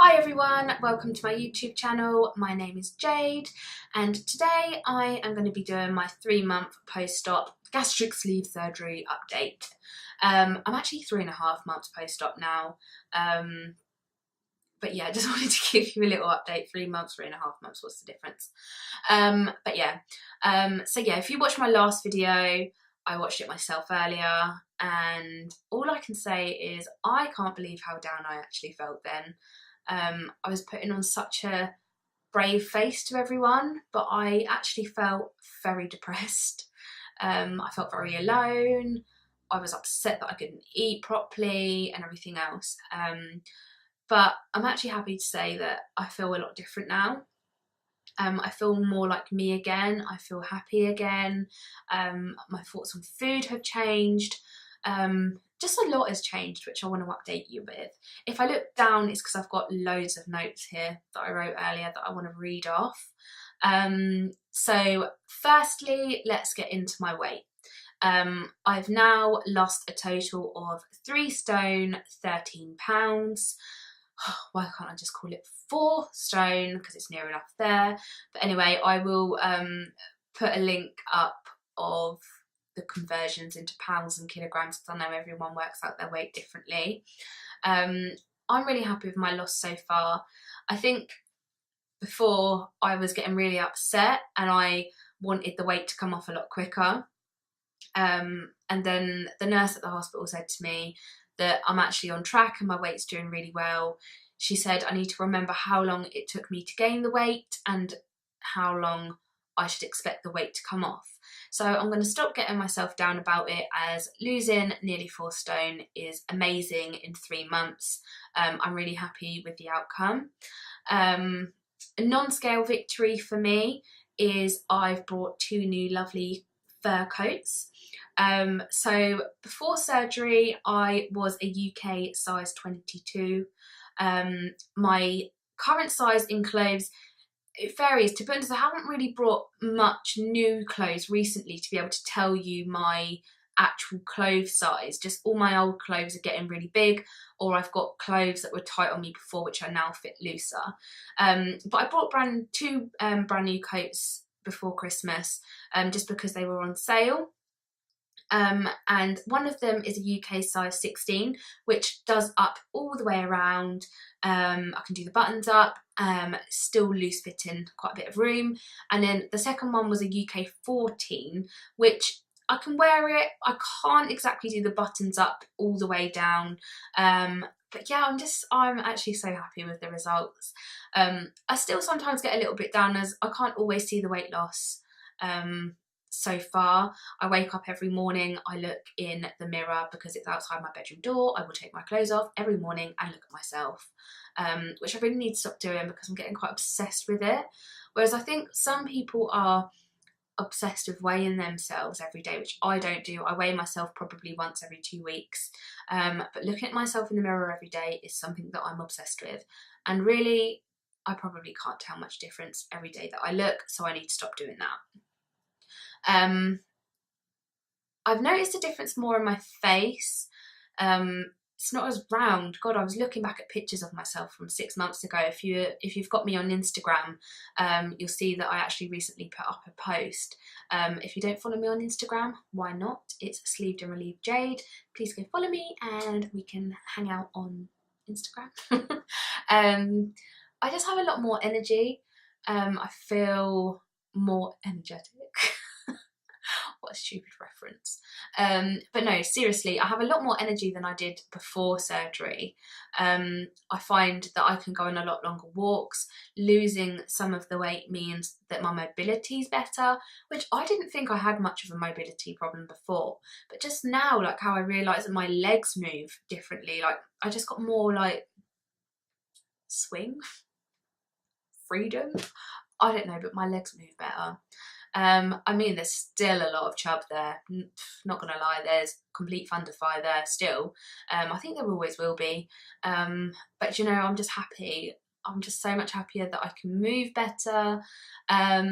Hi everyone, welcome to my YouTube channel. My name is Jade and today I am going to be doing my 3-month post-op gastric sleeve surgery update. I'm actually 3.5 months post-op now, but yeah, I just wanted to give you a little update. 3 months, 3.5 months, what's the difference? So yeah, if you watched my last video, I watched it myself earlier and all I can say is I can't believe how down I actually felt then. I was putting on such a brave face to everyone, but I actually felt very depressed. I felt very alone. I was upset that I couldn't eat properly and everything else. But I'm actually happy to say that I feel a lot different now. I feel more like me again. I feel happy again. My thoughts on food have changed. Just a lot has changed, which I want to update you with. If I look down, it's because I've got loads of notes here that I wrote earlier that I want to read off. So firstly, let's get into my weight. I've now lost a total of 3 stone, 13 pounds. Why can't I just call it 4 stone because it's near enough there. But anyway, I will put a link up of the conversions into pounds and kilograms because I know everyone works out their weight differently. I'm really happy with my loss so far. I think before I was getting really upset and I wanted the weight to come off a lot quicker. And then the nurse at the hospital said to me that I'm actually on track and my weight's doing really well. She said I need to remember how long it took me to gain the weight and how long I should expect the weight to come off. So I'm going to stop getting myself down about it, as losing nearly 4 stone is amazing in 3 months. I'm really happy with the outcome. A non-scale victory for me is I've bought 2 new lovely fur coats. So before surgery I was a UK size 22. My current size in clothes, it varies. To be honest, I haven't really brought much new clothes recently to be able to tell you my actual clothes size. Just all my old clothes are getting really big, or I've got clothes that were tight on me before which are now fit looser. But I bought 2 brand new coats before Christmas just because they were on sale. And one of them is a UK size 16, which does up all the way around. I can do the buttons up, still loose fitting, quite a bit of room. And then the second one was a UK 14, which I can wear it. I can't exactly do the buttons up all the way down. But yeah, I'm actually so happy with the results. I still sometimes get a little bit down as I can't always see the weight loss. So far, I wake up every morning, I look in the mirror because it's outside my bedroom door. I will take my clothes off every morning and look at myself, which I really need to stop doing because I'm getting quite obsessed with it. Whereas I think some people are obsessed with weighing themselves every day, which I don't do. I weigh myself probably once every 2 weeks, but looking at myself in the mirror every day is something that I'm obsessed with, and really I probably can't tell much difference every day that I look, so I need to stop doing that. I've noticed a difference more in my face. It's not as round. God, I was looking back at pictures of myself from 6 months ago. If you've got me on Instagram, you'll see that I actually recently put up a post. If you don't follow me on Instagram, why not? It's Sleeved and Relieved Jade. Please go follow me and we can hang out on Instagram. I just have a lot more energy. I feel more energetic. What a stupid reference. But no, seriously, I have a lot more energy than I did before surgery. I find that I can go on a lot longer walks. Losing some of the weight means that my mobility is better, which I didn't think I had much of a mobility problem before. But just now, like how I realise that my legs move differently, like I just got more like swing, freedom. I don't know, but my legs move better. I mean, there's still a lot of chub there, not gonna lie, there's complete thunderfire there still. I think there always will be, but you know, I'm just happy. I'm just so much happier that I can move better. I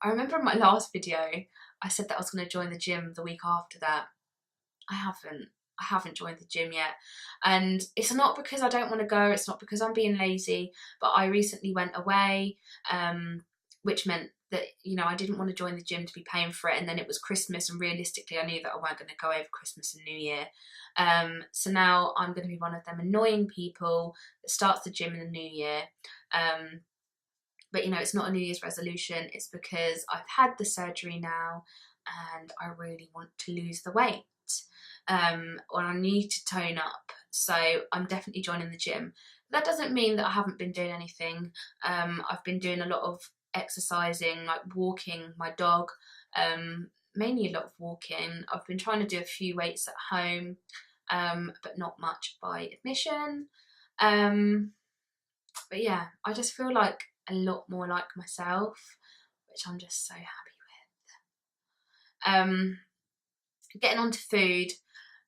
remember in my last video I said that I was going to join the gym the week after that. I haven't. I haven't joined the gym yet. And it's not because I don't want to go, it's not because I'm being lazy, but I recently went away, which meant that, you know, I didn't want to join the gym to be paying for it, and then it was Christmas, and realistically I knew that I weren't going to go over Christmas and New Year. So now I'm going to be one of them annoying people that starts the gym in the new year. But you know, it's not a New Year's resolution, it's because I've had the surgery now and I really want to lose the weight. Or I need to tone up, so I'm definitely joining the gym. That doesn't mean that I haven't been doing anything. I've been doing a lot of exercising, like walking my dog, mainly a lot of walking. I've been trying to do a few weights at home, but not much by admission. But yeah, I just feel like a lot more like myself, which I'm just so happy with. Getting on to food.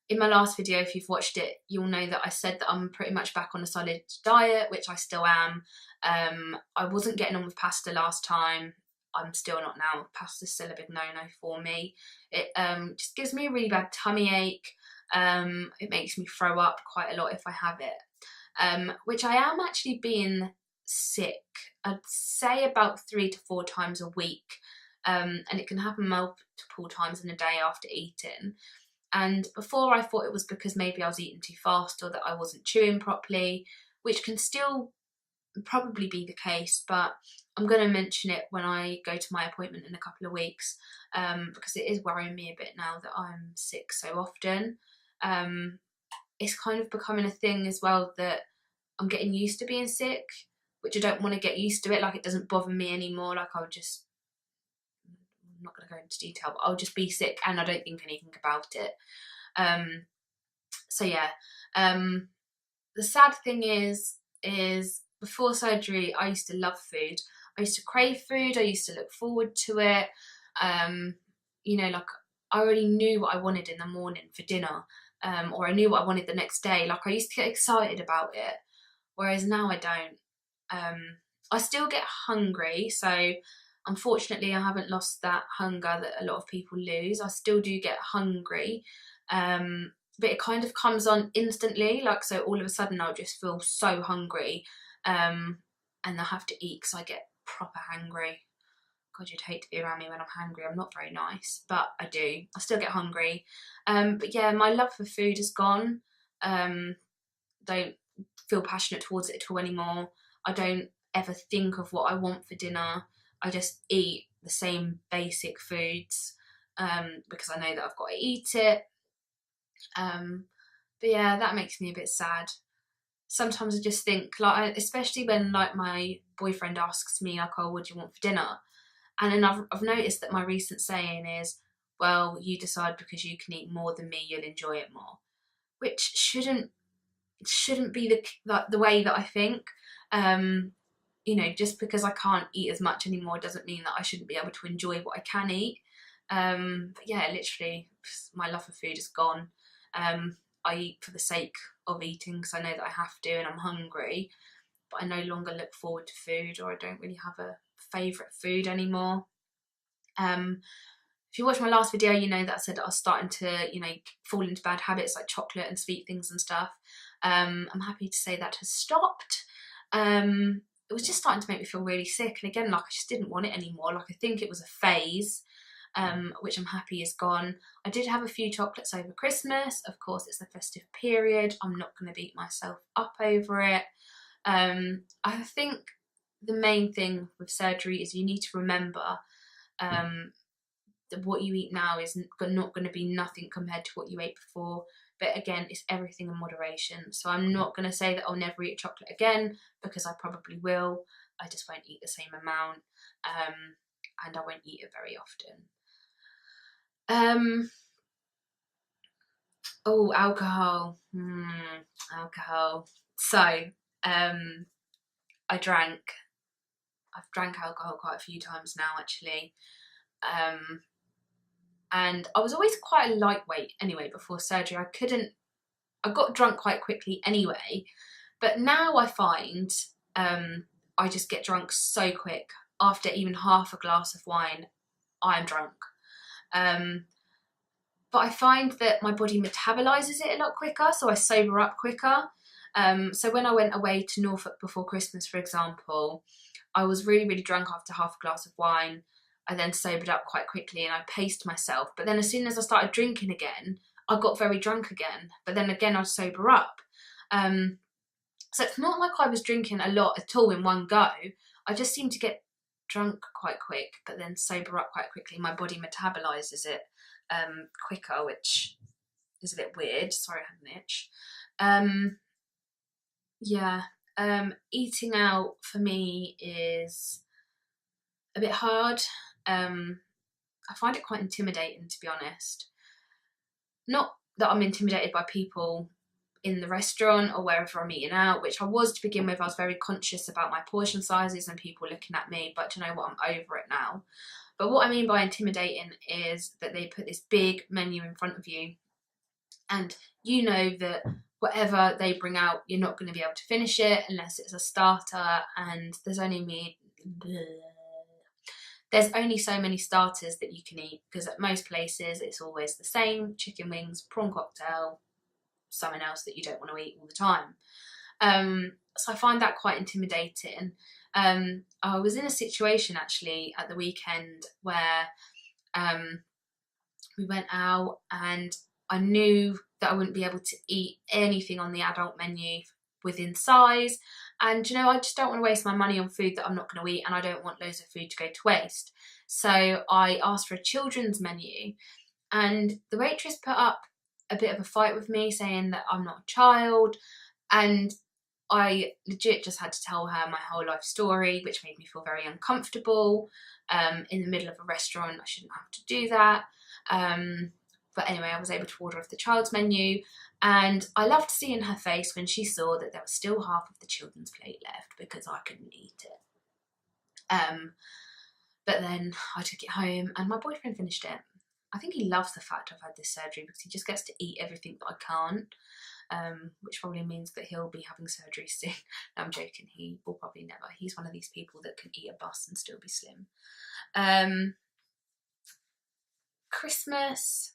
In my last video, if you've watched it, you'll know that I said that I'm pretty much back on a solid diet, which I still am. I wasn't getting on with pasta last time. I'm still not now. Pasta's still a big no-no for me. It just gives me a really bad tummy ache. It makes me throw up quite a lot if I have it, which I am actually being sick. I'd say about 3 to 4 times a week, and it can happen multiple times in a day after eating. And before I thought it was because maybe I was eating too fast or that I wasn't chewing properly, which can still probably be the case, but I'm going to mention it when I go to my appointment in a couple of weeks, because it is worrying me a bit now that I'm sick so often. It's kind of becoming a thing as well that I'm getting used to being sick, which I don't want to get used to it. Like, it doesn't bother me anymore. Like, I'm not going to go into detail, but I'll just be sick and I don't think anything about it. So yeah, the sad thing is before surgery, I used to love food. I used to crave food. I used to look forward to it. You know, like, I already knew what I wanted in the morning for dinner, or I knew what I wanted the next day. Like, I used to get excited about it, whereas now I don't. I still get hungry, so unfortunately I haven't lost that hunger that a lot of people lose. I still do get hungry, but it kind of comes on instantly. Like, so all of a sudden I'll just feel so hungry, and I have to eat because I get proper hangry. God, you'd hate to be around me when I'm hungry. I'm not very nice, but I do. I still get hungry. But yeah, my love for food is gone. Don't feel passionate towards it at all anymore. I don't ever think of what I want for dinner. I just eat the same basic foods, because I know that I've got to eat it. But yeah, that makes me a bit sad. Sometimes I just think, like, especially when, like, my boyfriend asks me, like, oh, what do you want for dinner? And then I've noticed that my recent saying is, well, you decide, because you can eat more than me, you'll enjoy it more. Which shouldn't be the way that I think. You know, just because I can't eat as much anymore doesn't mean that I shouldn't be able to enjoy what I can eat. But yeah, literally, my love for food is gone. I eat for the sake of eating because I know that I have to and I'm hungry, but I no longer look forward to food, or I don't really have a favourite food anymore. If you watch my last video, you know that I said that I was starting to, you know, fall into bad habits like chocolate and sweet things and stuff. I'm happy to say that has stopped. It was just starting to make me feel really sick, and again, like, I just didn't want it anymore. Like, I think it was a phase, which I'm happy is gone. I did have a few chocolates over Christmas. Of course, it's the festive period. I'm not going to beat myself up over it. I think the main thing with surgery is you need to remember that what you eat now is not going to be nothing compared to what you ate before. But again, it's everything in moderation. So I'm not going to say that I'll never eat chocolate again, because I probably will. I just won't eat the same amount, and I won't eat it very often. Oh, alcohol. Alcohol. So, I've drank alcohol quite a few times now, actually. And I was always quite a lightweight anyway before surgery. I got drunk quite quickly anyway, but now I find I just get drunk so quick. After even half a glass of wine, I'm drunk. but I find that my body metabolises it a lot quicker, so I sober up quicker. So when I went away to Norfolk before Christmas, for example, I was really, really drunk after half a glass of wine. I then sobered up quite quickly and I paced myself. But then as soon as I started drinking again, I got very drunk again. But then again, I'd sober up. So it's not like I was drinking a lot at all in one go. I just seemed to get drunk quite quick, but then sober up quite quickly. My body metabolises it quicker, which is a bit weird. Sorry, I had an itch. Yeah, eating out for me is a bit hard. I find it quite intimidating, to be honest. Not that I'm intimidated by people in the restaurant or wherever I'm eating out, which I was to begin with. I was very conscious about my portion sizes and people looking at me, but do you know what, I'm over it now. But what I mean by intimidating is that they put this big menu in front of you and you know that whatever they bring out, you're not going to be able to finish it unless it's a starter, and there's only so many starters that you can eat, because at most places it's always the same: chicken wings, prawn cocktail, something else that you don't want to eat all the time. So I find that quite intimidating. I was in a situation actually at the weekend where we went out and I knew that I wouldn't be able to eat anything on the adult menu within size, and you know, I just don't want to waste my money on food that I'm not going to eat, and I don't want loads of food to go to waste. So I asked for a children's menu, and the waitress put up a bit of a fight with me, saying that I'm not a child, and I legit just had to tell her my whole life story, which made me feel very uncomfortable. In the middle of a restaurant, I shouldn't have to do that. But anyway, I was able to order off the child's menu, and I loved seeing her face when she saw that there was still half of the children's plate left because I couldn't eat it. But then I took it home and my boyfriend finished it. I think he loves the fact I've had this surgery because he just gets to eat everything that I can't, which probably means that he'll be having surgery soon. No, I'm joking, he will probably never. He's one of these people that can eat a bus and still be slim. Christmas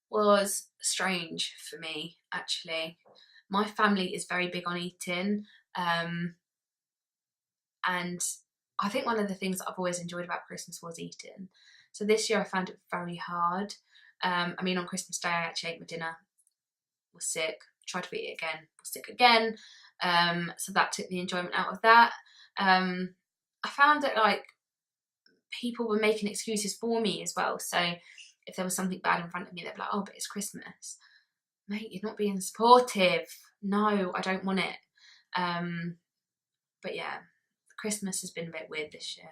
was strange for me, actually. My family is very big on eating, and I think one of the things that I've always enjoyed about Christmas was eating. So this year I found it very hard. I mean, on Christmas Day I actually ate my dinner, was sick, tried to eat it again, was sick again. So that took the enjoyment out of that. I found that like people were making excuses for me as well. So if there was something bad in front of me, they'd be like, oh, but it's Christmas. Mate, you're not being supportive. No, I don't want it. But yeah, Christmas has been a bit weird this year.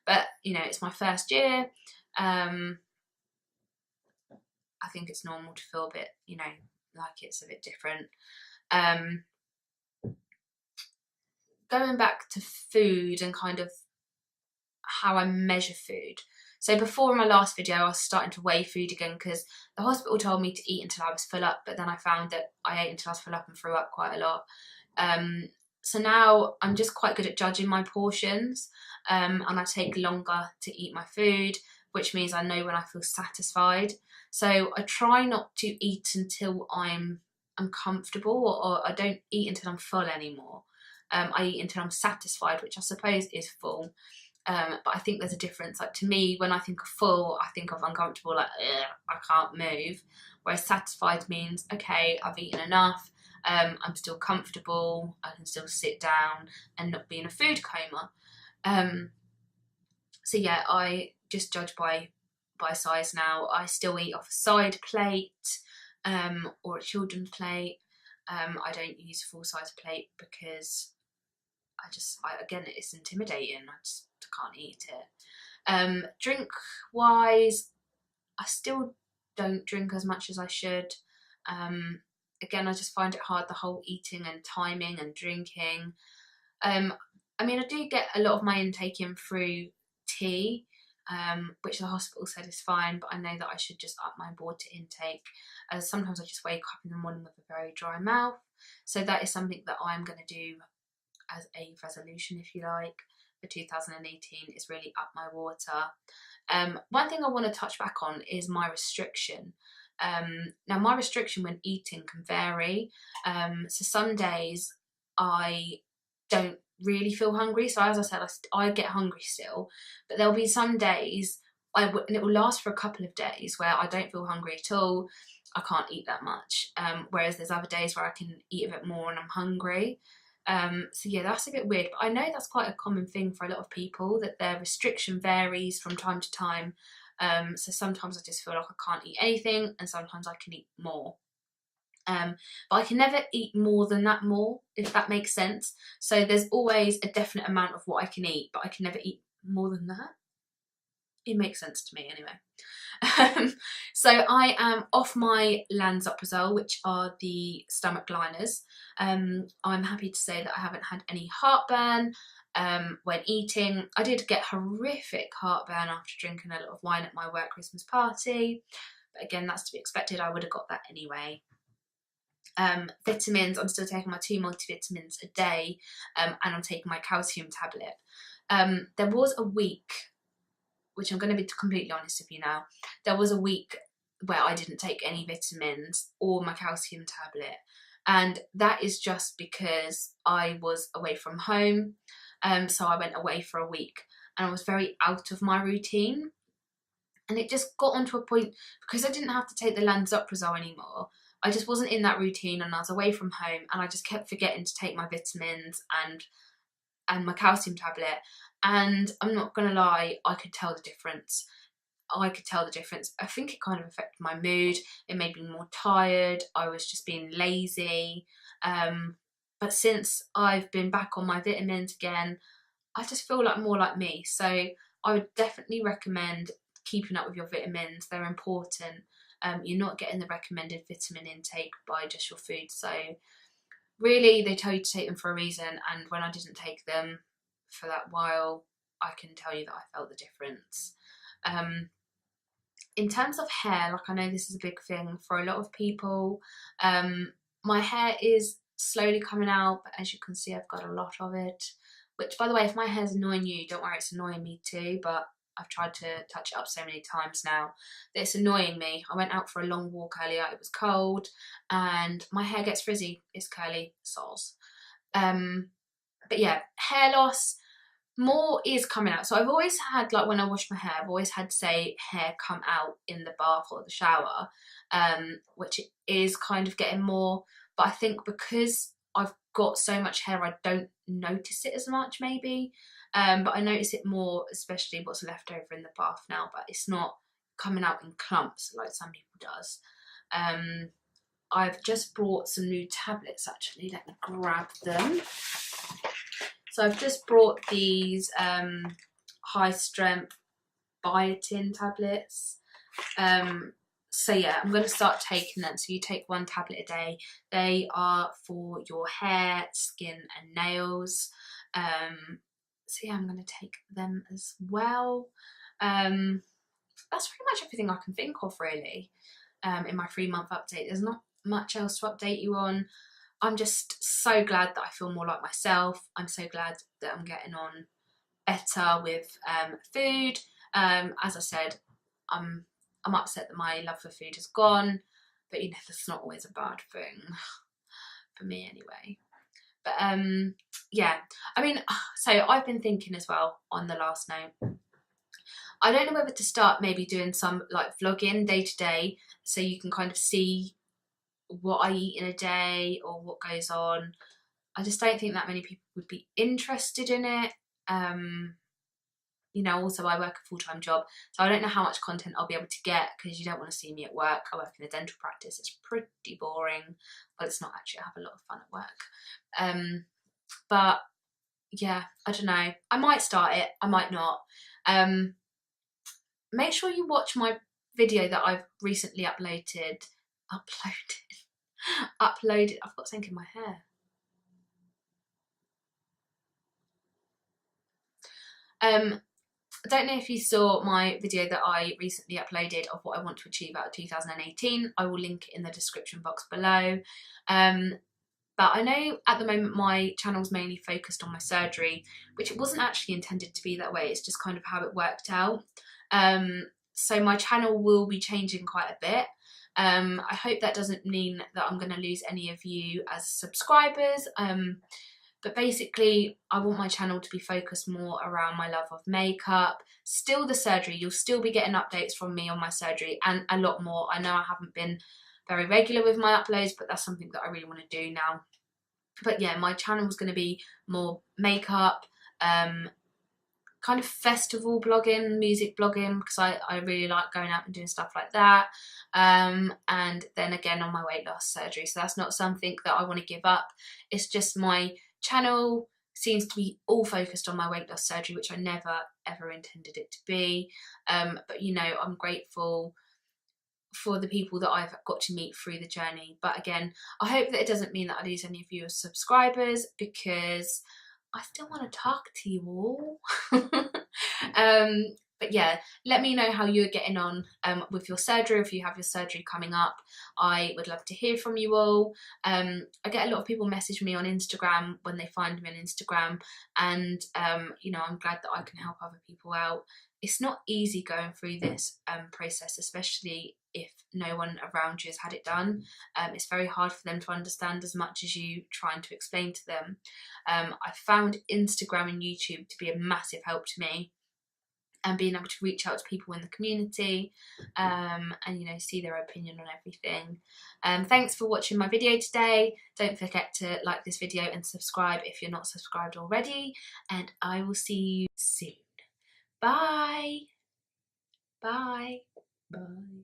But, you know, it's my first year. I think it's normal to feel a bit, you know, like it's a bit different. Going back to food and kind of how I measure food. So before my last video, I was starting to weigh food again because the hospital told me to eat until I was full up, but then I found that I ate until I was full up and threw up quite a lot. So now I'm just quite good at judging my portions, and I take longer to eat my food, which means I know when I feel satisfied. So I try not to eat until I'm uncomfortable, or I don't eat until I'm full anymore. I eat until I'm satisfied, which I suppose is full. But I think there's a difference. Like, to me, when I think of full, I think of uncomfortable, like, I can't move. Whereas satisfied means, okay, I've eaten enough, I'm still comfortable, I can still sit down and not be in a food coma. So yeah, I just judge by size now. I still eat off a side plate, or a children's plate. I don't use a full size plate because again, it's intimidating. I just can't eat it. Drink wise, I still don't drink as much as I should. Again, I just find it hard, the whole eating and timing and drinking. I mean, I do get a lot of my intake in through tea, which the hospital said is fine, but I know that I should just up my water intake, as sometimes I just wake up in the morning with a very dry mouth. So that is something that I'm going to do as a resolution, if you like, for 2018 is really up my water. One thing I want to touch back on is my restriction. Now my restriction when eating can vary. So some days I don't really feel hungry. So as I said, I get hungry still, but there'll be some days and it will last for a couple of days where I don't feel hungry at all. I can't eat that much. Whereas there's other days where I can eat a bit more and I'm hungry. So yeah, that's a bit weird, but I know that's quite a common thing for a lot of people, that their restriction varies from time to time. So sometimes I just feel like I can't eat anything, and sometimes I can eat more. But I can never eat more than that more, if that makes sense. So there's always a definite amount of what I can eat, but I can never eat more than that. It makes sense to me anyway. So I am off my lansoprazole, which are the stomach liners. I'm happy to say that I haven't had any heartburn when eating. I did get horrific heartburn after drinking a lot of wine at my work Christmas party, but again, that's to be expected. I would have got that anyway. Vitamins, I'm still taking my 2 multivitamins a day, and I'm taking my calcium tablet. There was a week, which I'm going to be completely honest with you now, there was a week where I didn't take any vitamins or my calcium tablet, and that is just because I was away from home. So I went away for a week and I was very out of my routine, and it just got onto a point, because I didn't have to take the lansoprazole anymore, I just wasn't in that routine and I was away from home, and I just kept forgetting to take my vitamins and my calcium tablet. And I'm not gonna lie, I could tell the difference. I think it kind of affected my mood. It made me more tired. I was just being lazy. But since I've been back on my vitamins again, I just feel like more like me. So I would definitely recommend keeping up with your vitamins. They're important. You're not getting the recommended vitamin intake by just your food. So really, they tell you to take them for a reason. And when I didn't take them for that while, I can tell you that I felt the difference. In terms of hair, like, I know this is a big thing for a lot of people. My hair is slowly coming out, but as you can see, I've got a lot of it. Which, by the way, if my hair's annoying you, don't worry, it's annoying me too, but I've tried to touch it up so many times now that it's annoying me. I went out for a long walk earlier, it was cold, and my hair gets frizzy. It's curly, soz. But yeah, hair loss, more is coming out. So I've always had, like, when I wash my hair, I've always had, say, hair come out in the bath or the shower, which is kind of getting more. But I think because I've got so much hair, I don't notice it as much, maybe. But I notice it more, especially what's left over in the bath now. But it's not coming out in clumps like some people does. I've just brought some new tablets, actually. Let me grab them. So I've just brought these high strength biotin tablets. So yeah, I'm going to start taking them. So you take 1 tablet a day. They are for your hair, skin and nails. So yeah, I'm going to take them as well. That's pretty much everything I can think of, really, in my 3-month update. There's not much else to update you on. I'm just so glad that I feel more like myself. I'm so glad that I'm getting on better with food. As I said, I'm upset that my love for food is gone, but you know, that's not always a bad thing for me anyway. But yeah, I mean, so I've been thinking as well, on the last note, I don't know whether to start maybe doing some like vlogging day to day, so you can kind of see what I eat in a day or what goes on. I just don't think that many people would be interested in it. You know, also I work a full-time job, so I don't know how much content I'll be able to get, because you don't want to see me at work. I work in a dental practice. It's pretty boring. Well, it's not actually. I have a lot of fun at work. But yeah, I don't know. I might start it. I might not. Make sure you watch my video that I've recently uploaded. Uploaded. I've got something in my hair. I don't know if you saw my video that I recently uploaded of what I want to achieve out of 2018. I will link it in the description box below. But I know at the moment my channel's mainly focused on my surgery, which it wasn't actually intended to be that way. It's just kind of how it worked out. So my channel will be changing quite a bit. I hope that doesn't mean that I'm going to lose any of you as subscribers. But basically, I want my channel to be focused more around my love of makeup. Still the surgery, you'll still be getting updates from me on my surgery and a lot more. I know I haven't been very regular with my uploads, but that's something that I really want to do now. But yeah, my channel is going to be more makeup, kind of festival blogging, music blogging, because I really like going out and doing stuff like that. And then again on my weight loss surgery. So that's not something that I want to give up. It's just my channel seems to be all focused on my weight loss surgery, which I never ever intended it to be. But you know, I'm grateful for the people that I've got to meet through the journey. But again, I hope that it doesn't mean that I lose any of you as subscribers, because I still want to talk to you all. But yeah, let me know how you're getting on with your surgery, if you have your surgery coming up. I would love to hear from you all. I get a lot of people message me on Instagram when they find me on Instagram, and you know, I'm glad that I can help other people out. It's not easy going through this process, especially if no one around you has had it done. It's very hard for them to understand as much as you trying to explain to them. I found Instagram and YouTube to be a massive help to me, and being able to reach out to people in the community, and you know, see their opinion on everything. Thanks for watching my video today. Don't forget to like this video and subscribe if you're not subscribed already, and I will see you soon. Bye. Bye. Bye.